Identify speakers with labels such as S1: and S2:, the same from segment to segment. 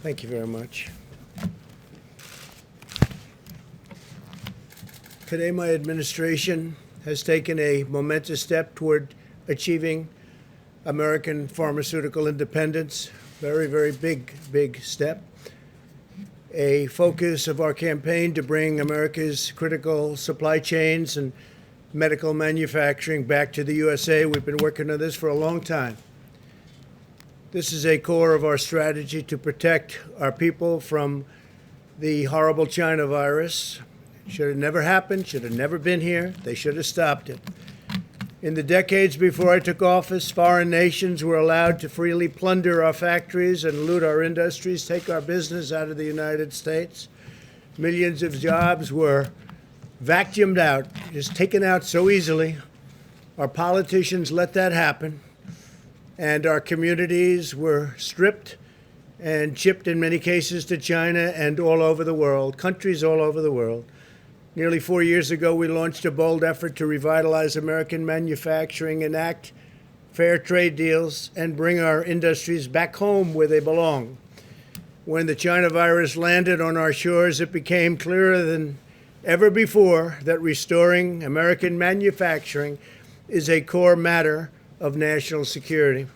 S1: Thank you very much. Today, my administration has taken a momentous step toward achieving American pharmaceutical independence. Very, very big step. A focus of our campaign to bring America's critical supply chains and medical manufacturing back to the USA. We've been working on this for a long time. This is a core of our strategy to protect our people from the horrible China virus. Should have never happened, should have never been here. They should have stopped it. In the decades before I took office, foreign nations were allowed to freely plunder our factories and loot our industries, take our business out of the United States. Millions of jobs were vacuumed out, just taken out so easily. Our politicians let that happen, and our communities were stripped and shipped in many cases to China and all over the world, countries all over the world. Nearly 4 years ago, we launched a bold effort to revitalize American manufacturing, enact fair trade deals, and bring our industries back home where they belong. When the China virus landed on our shores, it became clearer than ever before that restoring American manufacturing is a core matter of national security.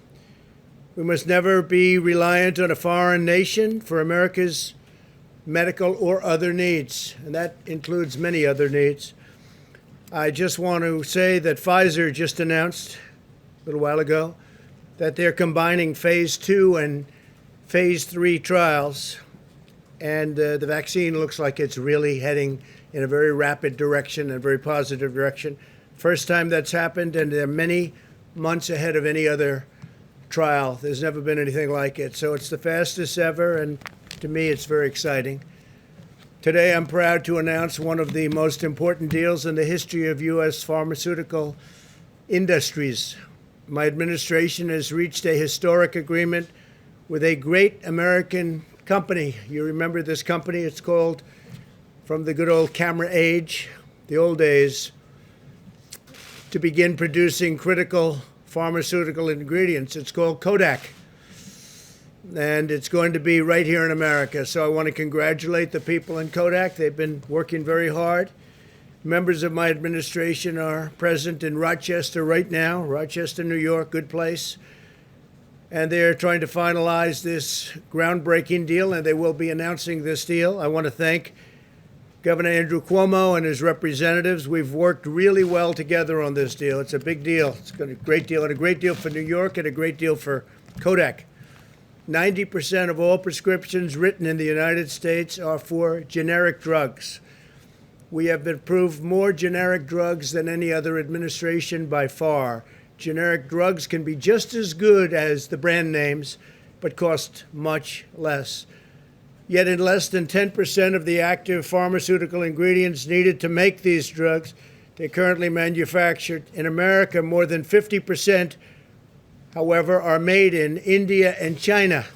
S1: We must never be reliant on a foreign nation for America's medical or other needs, and that includes many other needs. I just want to say that Pfizer just announced a little while ago that they're combining phase 2 and phase 3 trials, and the vaccine looks like it's really heading in a very rapid direction, a very positive direction. First time that's happened, and they're many months ahead of any other trial. There's never been anything like it. So it's the fastest ever, and to me, it's very exciting. Today, I'm proud to announce one of the most important deals in the history of U.S. pharmaceutical industries. My administration has reached a historic agreement with a great American company. You remember this company? It's called, from the good old camera age, the old days, to begin producing critical pharmaceutical ingredients. It's called Kodak. And it's going to be right here in America. So I want to congratulate the people in Kodak. They've been working very hard. Members of my administration are present in Rochester right now, Rochester, New York, good place. And they're trying to finalize this groundbreaking deal, and they will be announcing this deal. I want to thank Governor Andrew Cuomo and his representatives. We've worked really well together on this deal. It's a big deal. It's a great deal, and a great deal for New York and a great deal for Kodak. 90% of all prescriptions written in the United States are for generic drugs. We have approved more generic drugs than any other administration by far. Generic drugs can be just as good as the brand names, but cost much less. Yet in less than 10% of the active pharmaceutical ingredients needed to make these drugs, they're currently manufactured in America. More than 50%, however, are made in India and China.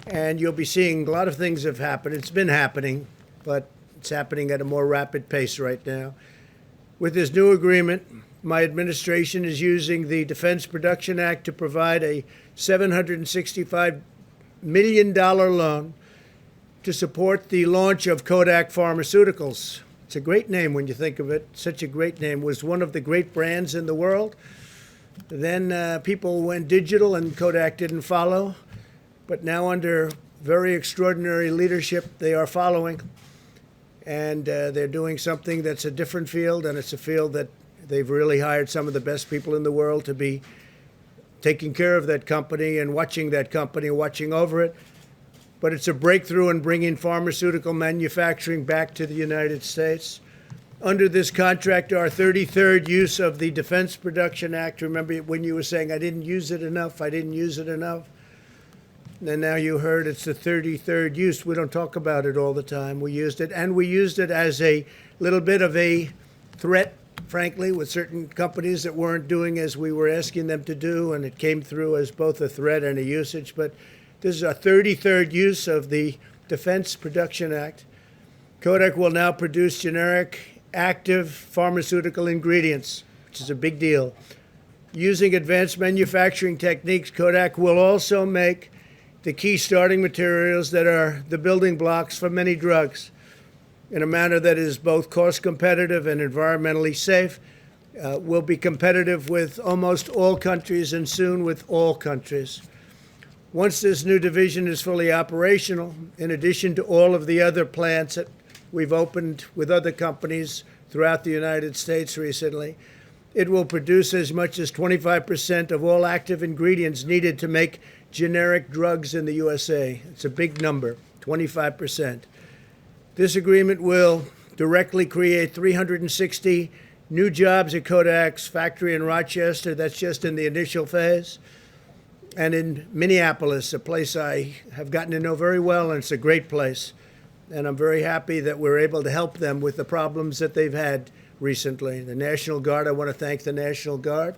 S1: And you'll be seeing a lot of things have happened. It's been happening, but it's happening at a more rapid pace right now. With this new agreement, my administration is using the Defense Production Act to provide a $765 million loan to support the launch of Kodak Pharmaceuticals. It's a great name when you think of it. Such a great name. It was one of the great brands in the world. Then people went digital and Kodak didn't follow. But now under very extraordinary leadership, they are following. And they're doing something that's a different field, and it's a field that they've really hired some of the best people in the world to be taking care of that company and watching that company, watching over it. But it's a breakthrough in bringing pharmaceutical manufacturing back to the United States. Under this contract, our 33rd use of the Defense Production Act. Remember when you were saying, I didn't use it enough, And now you heard it's the 33rd use. We don't talk about it all the time. We used it, and we used it as a little bit of a threat, frankly, with certain companies that weren't doing as we were asking them to do, and it came through as both a threat and a usage. But this is our 33rd use of the Defense Production Act. Kodak will now produce generic active pharmaceutical ingredients, which is a big deal. Using advanced manufacturing techniques, Kodak will also make the key starting materials that are the building blocks for many drugs in a manner that is both cost competitive and environmentally safe. We'll be competitive with almost all countries and soon with all countries. Once this new division is fully operational, in addition to all of the other plants that we've opened with other companies throughout the United States recently, it will produce as much as 25% of all active ingredients needed to make generic drugs in the USA. It's a big number, 25%. This agreement will directly create 360 new jobs at Kodak's factory in Rochester. That's just in the initial phase. And in Minneapolis, a place I have gotten to know very well, and it's a great place. And I'm very happy that we're able to help them with the problems that they've had recently. The National Guard, I want to thank the National Guard,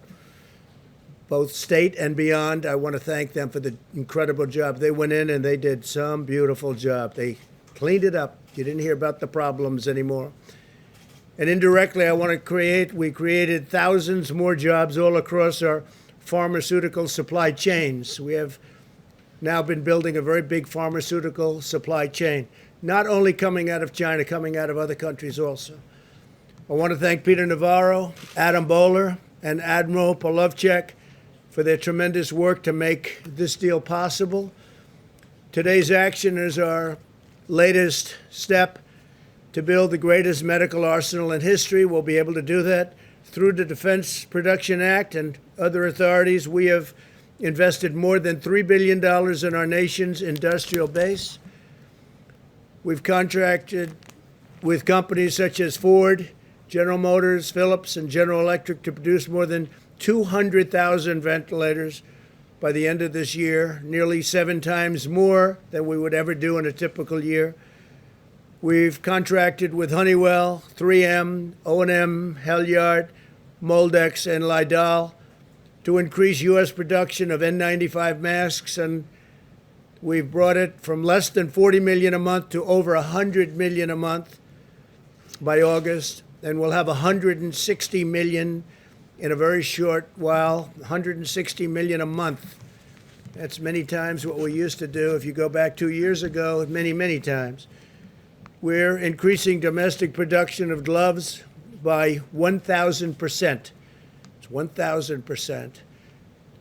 S1: both state and beyond. I want to thank them for the incredible job. They went in and they did some beautiful job. They cleaned it up. You didn't hear about the problems anymore. And indirectly, we created thousands more jobs all across our pharmaceutical supply chains. We have now been building a very big pharmaceutical supply chain, not only coming out of China, coming out of other countries also. I want to thank Peter Navarro, Adam Bowler, and Admiral Polovchek for their tremendous work to make this deal possible. Today's action is our latest step to build the greatest medical arsenal in history. We'll be able to do that through the Defense Production Act and other authorities. We have invested more than $3 billion in our nation's industrial base. We've contracted with companies such as Ford, General Motors, Philips, and General Electric to produce more than 200,000 ventilators by the end of this year, nearly 7 times more than we would ever do in a typical year. We've contracted with Honeywell, 3M, O&M, Halyard, Moldex, and Lidl to increase U.S. production of N95 masks, and we've brought it from less than 40 million a month to over 100 million a month by August, and we'll have 160 million in a very short while, 160 million a month. That's many times what we used to do. If you go back 2 years ago, many, many times. We're increasing domestic production of gloves by 1,000%. It's 1,000%.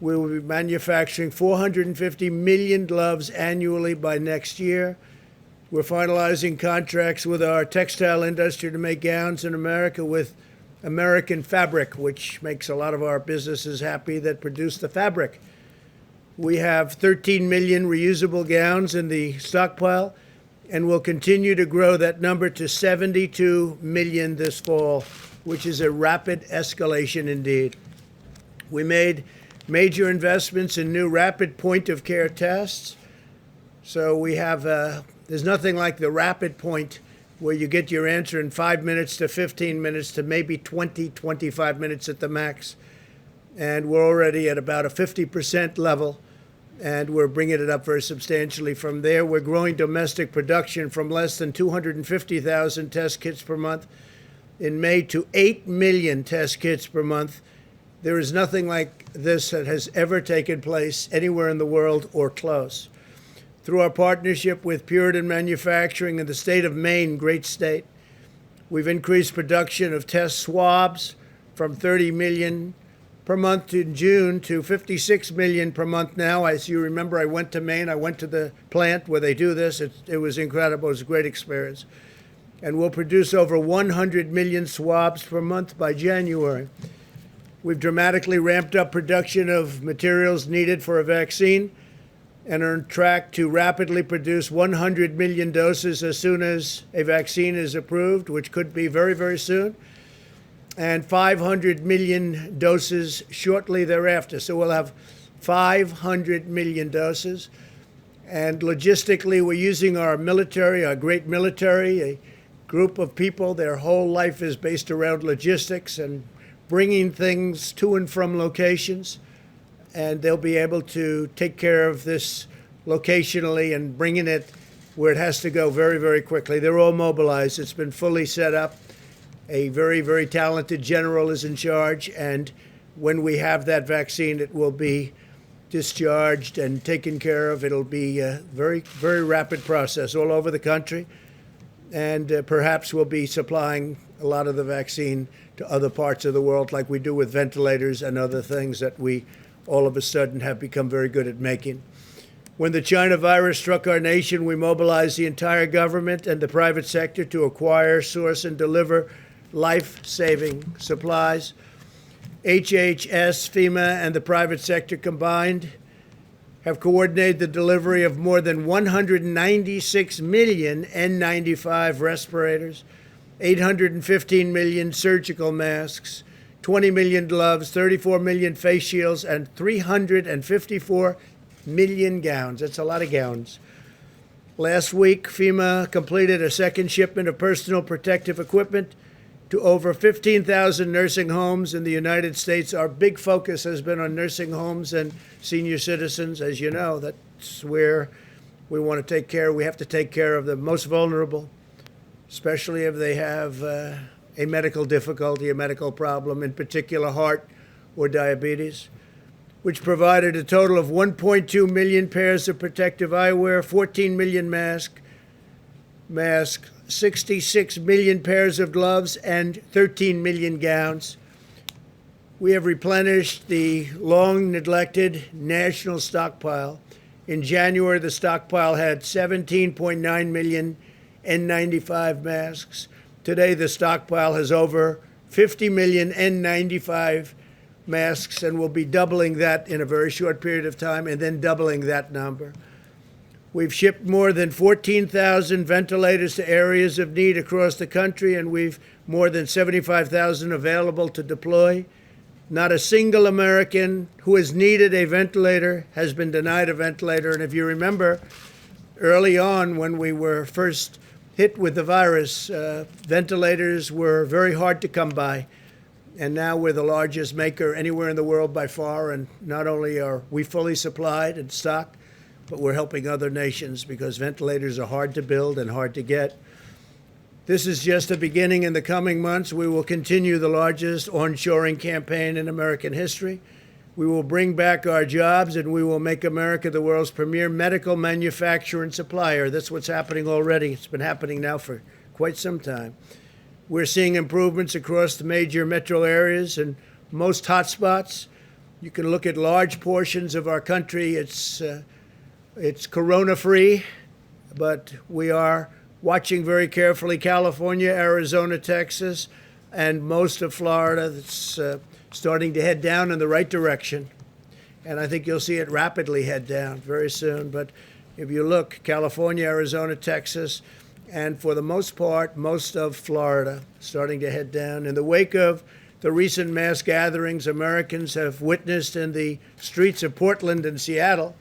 S1: We will be manufacturing 450 million gloves annually by next year. We're finalizing contracts with our textile industry to make gowns in America with American fabric, which makes a lot of our businesses happy that produce the fabric. We have 13 million reusable gowns in the stockpile, and we'll continue to grow that number to 72 million this fall, which is a rapid escalation indeed. We made major investments in new rapid point-of-care tests. So we have, there's nothing like the rapid point where you get your answer in 5 minutes to 15 minutes to maybe 20, 25 minutes at the max. And we're already at about a 50% level, and we're bringing it up very substantially from there. We're growing domestic production from less than 250,000 test kits per month in May to 8 million test kits per month. There is nothing like this that has ever taken place anywhere in the world or close. Through our partnership with Puritan Manufacturing in the state of Maine, great state, we've increased production of test swabs from 30 million per month in June to 56 million per month now. As you remember, I went to Maine. I went to the plant where they do this. It was incredible. It was a great experience. And we'll produce over 100 million swabs per month by January. We've dramatically ramped up production of materials needed for a vaccine and are on track to rapidly produce 100 million doses as soon as a vaccine is approved, which could be very, very soon, and 500 million doses shortly thereafter. So we'll have 500 million doses. And logistically, we're using our military, our great military, a group of people, their whole life is based around logistics and bringing things to and from locations. And they'll be able to take care of this locationally and bringing it where it has to go very, very quickly. They're all mobilized. It's been fully set up. A very, very talented general is in charge. And when we have that vaccine, it will be discharged and taken care of. It'll be a very, very rapid process all over the country. And perhaps we'll be supplying a lot of the vaccine to other parts of the world like we do with ventilators and other things that we all of a sudden have become very good at making. When the China virus struck our nation, we mobilized the entire government and the private sector to acquire, source, and deliver life-saving supplies. HHS, FEMA, and the private sector combined have coordinated the delivery of more than 196 million N95 respirators, 815 million surgical masks, 20 million gloves, 34 million face shields, and 354 million gowns. That's a lot of gowns. Last week, FEMA completed a second shipment of personal protective equipment to over 15,000 nursing homes in the United States. Our big focus has been on nursing homes and senior citizens. As you know, that's where we want to take care. We have to take care of the most vulnerable, especially if they have a medical difficulty, a medical problem, in particular heart or diabetes, which provided a total of 1.2 million pairs of protective eyewear, 14 million masks, 66 million pairs of gloves, and 13 million gowns. We have replenished the long-neglected national stockpile. In January, the stockpile had 17.9 million N95 masks. Today, the stockpile has over 50 million N95 masks, and we'll be doubling that in a very short period of time, and then doubling that number. We've shipped more than 14,000 ventilators to areas of need across the country, and we've more than 75,000 available to deploy. Not a single American who has needed a ventilator has been denied a ventilator. And if you remember, early on when we were first hit with the virus, ventilators were very hard to come by. And now we're the largest maker anywhere in the world by far. And not only are we fully supplied and stocked, but we're helping other nations because ventilators are hard to build and hard to get. This is just the beginning. In the coming months, we will continue the largest onshoring campaign in American history. We will bring back our jobs, and we will make America the world's premier medical manufacturer and supplier. That's what's happening already. It's been happening now for quite some time. We're seeing improvements across the major metro areas and most hotspots. You can look at large portions of our country. It's corona-free, but we are watching very carefully California, Arizona, Texas, and most of Florida. That's starting to head down in the right direction. And I think you'll see it rapidly head down very soon. But if you look, California, Arizona, Texas, and for the most part, most of Florida starting to head down. In the wake of the recent mass gatherings Americans have witnessed in the streets of Portland and Seattle,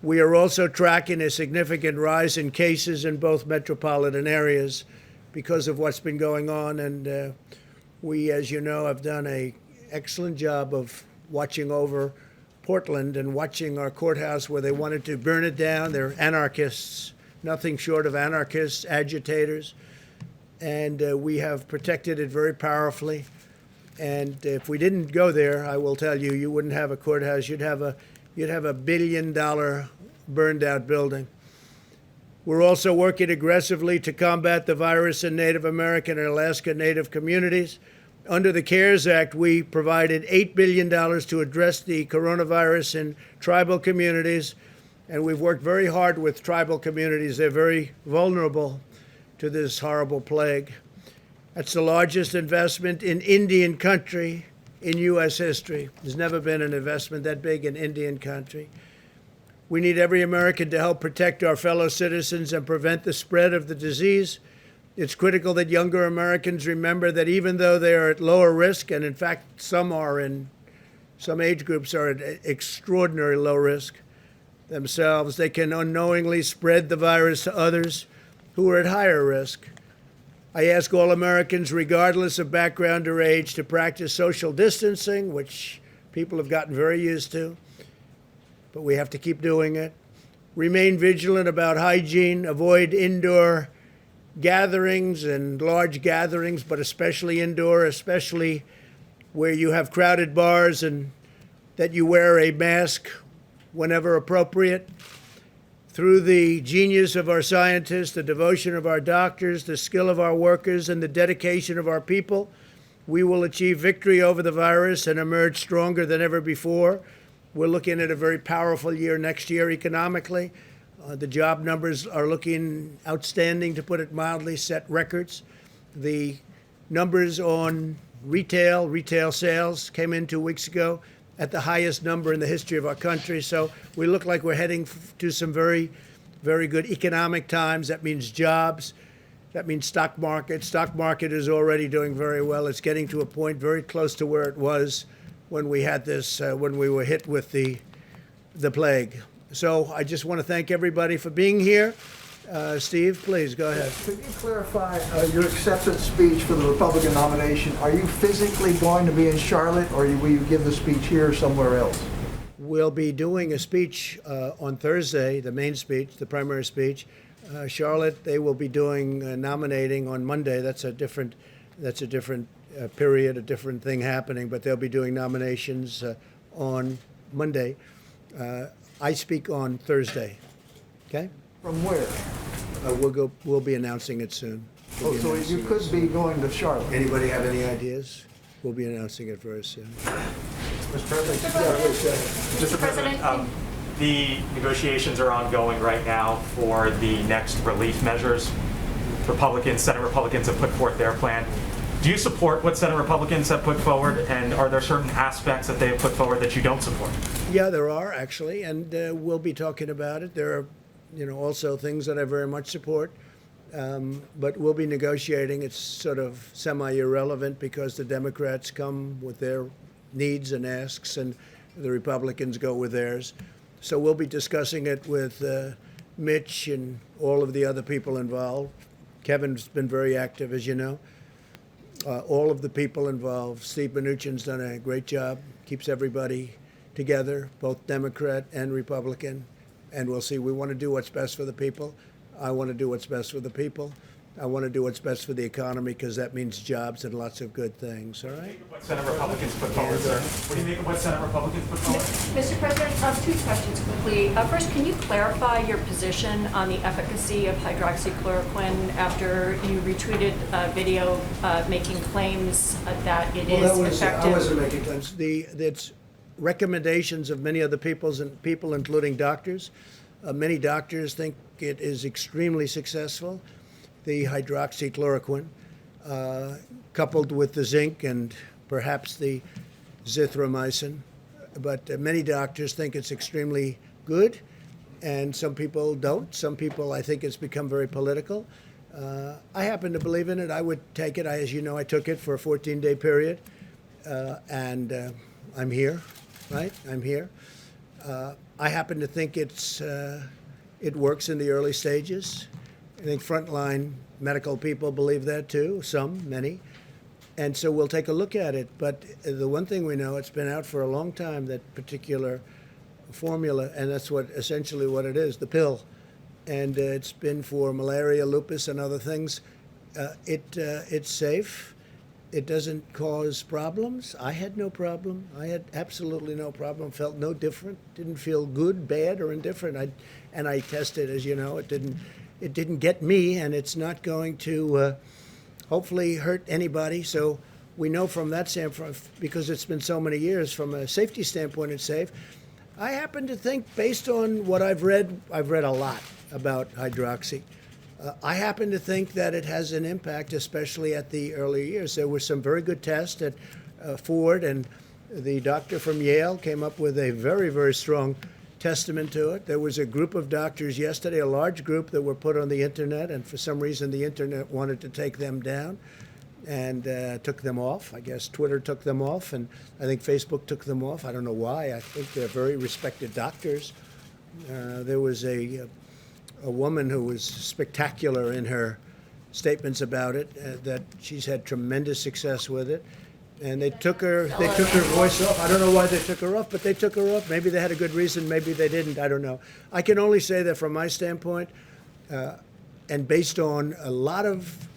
S1: we are also tracking a significant rise in cases in both metropolitan areas because of what's been going on. And we, as you know, have done an excellent job of watching over Portland and watching our courthouse where they wanted to burn it down. They're anarchists, nothing short of anarchists, agitators. And we have protected it very powerfully. And if we didn't go there, I will tell you, you wouldn't have a courthouse. You'd have a $1 billion burned out building. We're also working aggressively to combat the virus in Native American and Alaska Native communities. Under the CARES Act, we provided $8 billion to address the coronavirus in tribal communities, and we've worked very hard with tribal communities. They're very vulnerable to this horrible plague. That's the largest investment in Indian country in U.S. history. There's never been an investment that big in Indian country. We need every American to help protect our fellow citizens and prevent the spread of the disease. It's critical that younger Americans remember that even though they are at lower risk, and in fact some age groups are at extraordinary low risk themselves, they can unknowingly spread the virus to others who are at higher risk. I ask all Americans, regardless of background or age, to practice social distancing, which people have gotten very used to, but we have to keep doing it. Remain vigilant about hygiene, avoid indoor gatherings and large gatherings, but especially indoor, especially where you have crowded bars, and that you wear a mask whenever appropriate. Through the genius of our scientists, the devotion of our doctors, the skill of our workers, and the dedication of our people, we will achieve victory over the virus and emerge stronger than ever before. We're looking at a very powerful year next year economically. The job numbers are looking outstanding, to put it mildly, set records. The numbers on retail sales came in 2 weeks ago at the highest number in the history of our country. So we look like we're heading to some very, very good economic times. That means jobs. That means stock market. Stock market is already doing very well. It's getting to a point very close to where it was when we had this, when we were hit with the plague. So I just want to thank everybody for being here. Steve, please go ahead.
S2: Could you clarify your acceptance speech for the Republican nomination? Are you physically going to be in Charlotte, or will you give the speech here or somewhere else?
S1: We'll be doing a speech on Thursday, the main speech, the primary speech. Charlotte, they will be doing nominating on Monday. That's a different period, a different thing happening. But they'll be doing nominations on Monday. I speak on Thursday. Okay.
S2: From where?
S1: We'll be announcing it soon.
S2: So you could be going to Charlotte.
S1: Anybody have any ideas? We'll be announcing it very soon.
S2: Mr. President.
S3: Mr. President, the negotiations are ongoing right now for the next relief measures. Senate Republicans have put forth their plan. Do you support what Senate Republicans have put forward, and are there certain aspects that they have put forward that you don't support?
S1: Yeah, there are actually, and we'll be talking about it. There are also things that I very much support, but we'll be negotiating. It's sort of semi-irrelevant because the Democrats come with their needs and asks, and the Republicans go with theirs. So we'll be discussing it with Mitch and all of the other people involved. Kevin's been very active, as you know. All of the people involved. Steve Mnuchin's done a great job, keeps everybody together, both Democrat and Republican. And we'll see. We want to do what's best for the people. I want to do what's best for the people. I want to do what's best for the economy, because that means jobs and lots of good things. All right?
S3: What Senate Republicans put forward, sir? What do you make of what Senate Republicans put forward?
S4: Mr. President, two questions quickly. First, can you clarify your position on the efficacy of hydroxychloroquine after you retweeted a video making claims that it is effective?
S1: I wasn't making claims. It's recommendations of many other people, including doctors. Many doctors think it is extremely successful. The hydroxychloroquine, coupled with the zinc and perhaps the zithromycin. But many doctors think it's extremely good, and some people don't. Some people, I think it's become very political. I happen to believe in it. I would take it. As you know, I took it for a 14-day period, and I'm here, right? I'm here. I happen to think it works in the early stages. I think frontline medical people believe that too, many. And so we'll take a look at it. But the one thing we know, it's been out for a long time, that particular formula, and that's essentially what it is, the pill. And it's been for malaria, lupus, and other things. It's safe. It doesn't cause problems. I had no problem. I had absolutely no problem. Felt no different. Didn't feel good, bad, or indifferent. I tested, as you know. It didn't get me, and it's not going to hopefully hurt anybody. So we know from that standpoint, because it's been so many years, from a safety standpoint, it's safe. I happen to think, based on what I've read a lot about hydroxy. I happen to think that it has an impact, especially at the early years. There were some very good tests at Ford, and the doctor from Yale came up with a very, very strong testament to it. There was a group of doctors yesterday, a large group, that were put on the internet, and for some reason the internet wanted to take them down and took them off. I guess Twitter took them off, and I think Facebook took them off. I don't know why. I think they're very respected doctors. There was a woman who was spectacular in her statements about it, that she's had tremendous success with it. And they took her voice off. I don't know why they took her off, but they took her off. Maybe they had a good reason, maybe they didn't. I don't know. I can only say that from my standpoint, and based on a lot of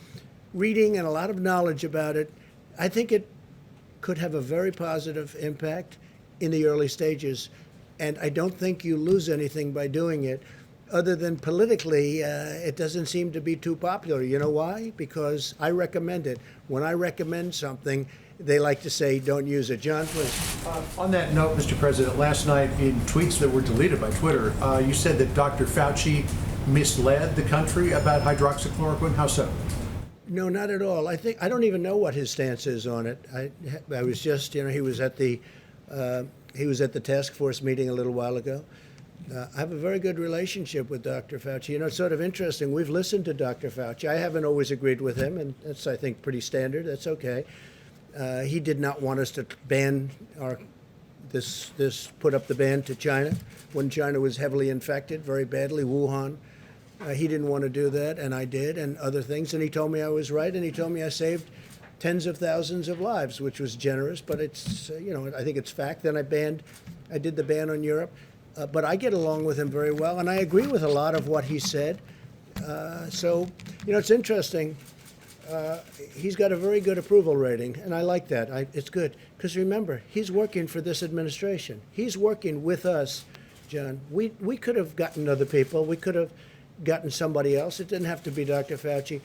S1: reading and a lot of knowledge about it, I think it could have a very positive impact in the early stages. And I don't think you lose anything by doing it, other than politically, it doesn't seem to be too popular. You know why? Because I recommend it. When I recommend something, they like to say, don't use it. John, please.
S5: On that note, Mr. President, last night in tweets that were deleted by Twitter, you said that Dr. Fauci misled the country about hydroxychloroquine. How so?
S1: No, not at all. I don't even know what his stance is on it. I was just, he was at the task force meeting a little while ago. I have a very good relationship with Dr. Fauci. It's sort of interesting. We've listened to Dr. Fauci. I haven't always agreed with him, and that's, I think, pretty standard. That's okay. He did not want us to ban put up the ban to China when China was heavily infected very badly, Wuhan. He didn't want to do that, and I did, and other things. And he told me I was right, and he told me I saved tens of thousands of lives, which was generous. But it's, I think it's fact. Then I did the ban on Europe. But I get along with him very well, and I agree with a lot of what he said. So, it's interesting. He's got a very good approval rating, and I like that. It's good. Because remember, he's working for this administration. He's working with us, John. We could have gotten other people. We could have gotten somebody else. It didn't have to be Dr. Fauci.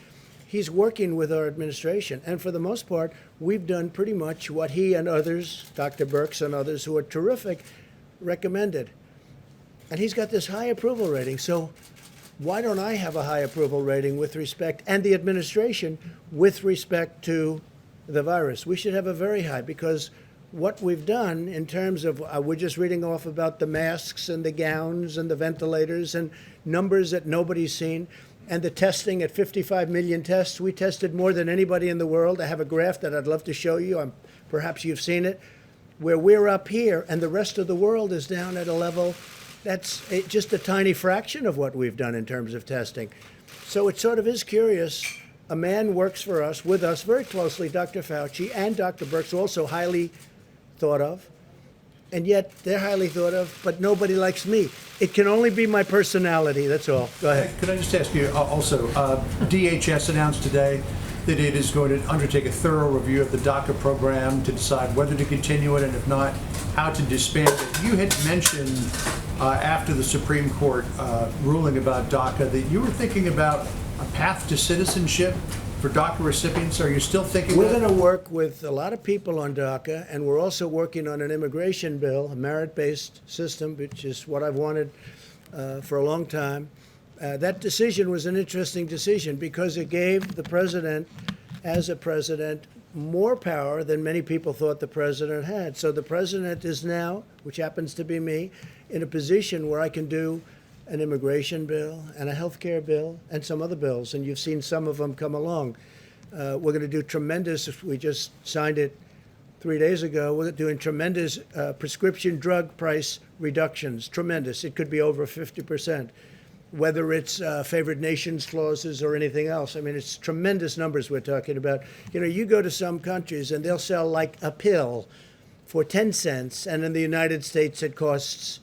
S1: He's working with our administration. And for the most part, we've done pretty much what he and others, Dr. Birx and others who are terrific, recommended. And he's got this high approval rating. So why don't I have a high approval rating with respect, and the administration, with respect to the virus? We should have a very high, because what we've done in terms of, we're just reading off about the masks and the gowns and the ventilators and numbers that nobody's seen, and the testing at 55 million tests. We tested more than anybody in the world. I have a graph that I'd love to show you. Perhaps you've seen it, where we're up here and the rest of the world is down at a level that's just a tiny fraction of what we've done in terms of testing. So it sort of is curious. A man works for us, with us very closely, Dr. Fauci, and Dr. Birx, also highly thought of. And yet they're highly thought of, but nobody likes me. It can only be my personality, that's all. Go ahead.
S5: Could I just ask you also, DHS announced today that it is going to undertake a thorough review of the DACA program to decide whether to continue it, and if not, how to disband it. You had mentioned after the Supreme Court ruling about DACA that you were thinking about a path to citizenship for DACA recipients. Are you still thinking
S1: We're
S5: that?
S1: going to work with a lot of people on DACA, and we're also working on an immigration bill, a merit-based system, which is what I've wanted for a long time. That decision was an interesting decision because it gave the president, as a president, more power than many people thought the president had. So the president is now, which happens to be me, in a position where I can do an immigration bill and a health care bill and some other bills, and you've seen some of them come along. We're going to do tremendous, we just signed it 3 days ago, we're doing tremendous prescription drug price reductions, tremendous. It could be over 50%, whether it's favored nations clauses or anything else. I mean, it's tremendous numbers we're talking about. You go to some countries and they'll sell like a pill for 10 cents, and in the United States it costs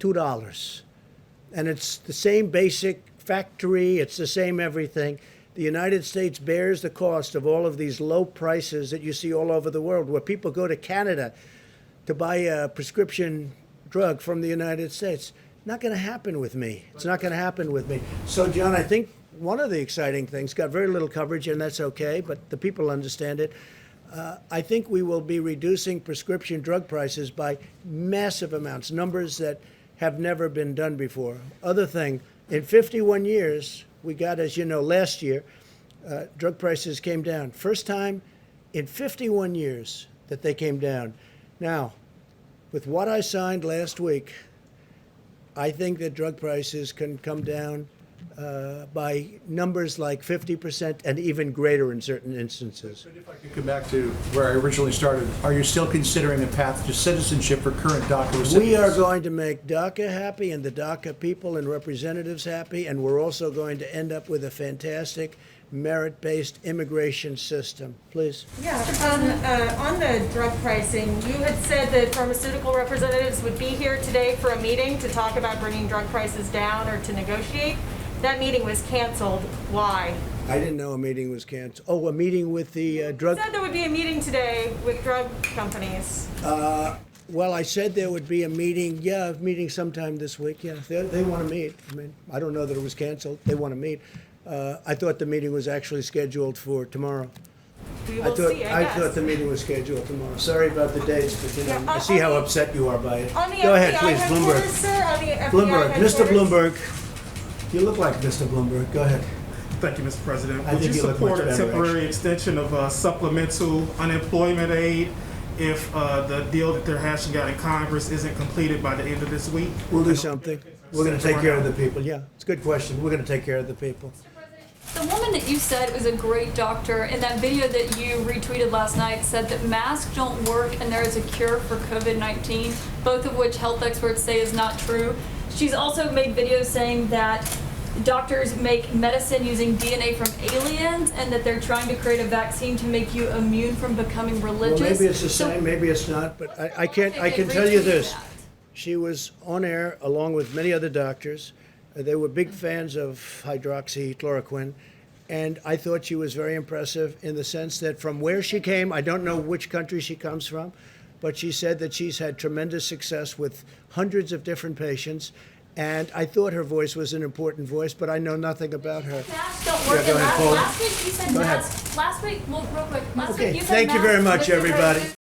S1: $2. And it's the same basic factory, it's the same everything. The United States bears the cost of all of these low prices that you see all over the world, where people go to Canada to buy a prescription drug from the United States. Not going to happen with me. It's not going to happen with me. So, John, I think one of the exciting things, got very little coverage, and that's okay, but the people understand it. I think we will be reducing prescription drug prices by massive amounts, numbers that have never been done before. Other thing, in 51 years, we got, as you know, last year, drug prices came down. First time in 51 years that they came down. Now, with what I signed last week, I think that drug prices can come down by numbers like 50% and even greater in certain instances.
S5: But if I could come back to where I originally started, are you still considering a path to citizenship for current DACA recipients?
S1: We are going to make DACA happy and the DACA people and representatives happy, and we're also going to end up with a fantastic merit-based immigration system. Please.
S6: Yeah, on the drug pricing, you had said that pharmaceutical representatives would be here today for a meeting to talk about bringing drug prices down or to negotiate. That meeting was canceled. Why?
S1: I didn't know a meeting was canceled. Oh, a meeting with the drug...
S6: You said there would be a meeting today with drug companies.
S1: Well, I said there would be a meeting, a meeting sometime this week, yeah. They want to meet. I mean, I don't know that it was canceled. They want to meet. I thought the meeting was actually scheduled for tomorrow.
S6: We will see,
S1: I
S6: I
S1: thought
S6: guess.
S1: the meeting was scheduled tomorrow. Sorry about the dates, but you know,
S6: Yeah,
S1: I see how
S6: on the-
S1: upset you are by it.
S6: On the
S1: Go ahead,
S6: FBI
S1: please,
S6: headquarters,
S1: Bloomberg.
S6: sir, on the FBI
S1: Bloomberg, Mr.
S6: headquarters.
S1: Bloomberg. You look like Mr. Bloomberg. Go ahead.
S7: Thank you, Mr. President.
S1: I
S7: Would
S1: think
S7: you
S1: you look
S7: support
S1: much
S7: a
S1: better,
S7: temporary extension of supplemental unemployment aid if the deal that they're hashing out in Congress isn't completed by the end of this week?
S1: We'll do something. We're going to take care of the people. Yeah, it's a good question. We're going to take care of the people.
S8: The woman that you said was a great doctor in that video that you retweeted last night said that masks don't work and there is a cure for COVID-19, both of which health experts say is not true. She's also made videos saying that doctors make medicine using DNA from aliens and that they're trying to create a vaccine to make you immune from becoming religious.
S1: Well, maybe it's the
S8: So-
S1: same, maybe it's not, but I
S8: They
S1: can tell you
S8: retweeted
S1: this.
S8: that.
S1: She was on air along with many other doctors. They were big fans of hydroxychloroquine, and I thought she was very impressive in the sense that from where she came, I don't know which country she comes from, but she said that she's had tremendous success with hundreds of different patients, and I thought her voice was an important voice, but I know nothing about her.
S8: Masks don't work.
S1: Yeah, go
S8: And
S1: ahead, Paul.
S8: last week you said
S1: Go ahead.
S8: masks. Last week, well, real quick. Last
S1: Okay,
S8: week you said
S1: thank you very
S8: masks,
S1: much,
S8: Mr.
S1: everybody.
S8: President.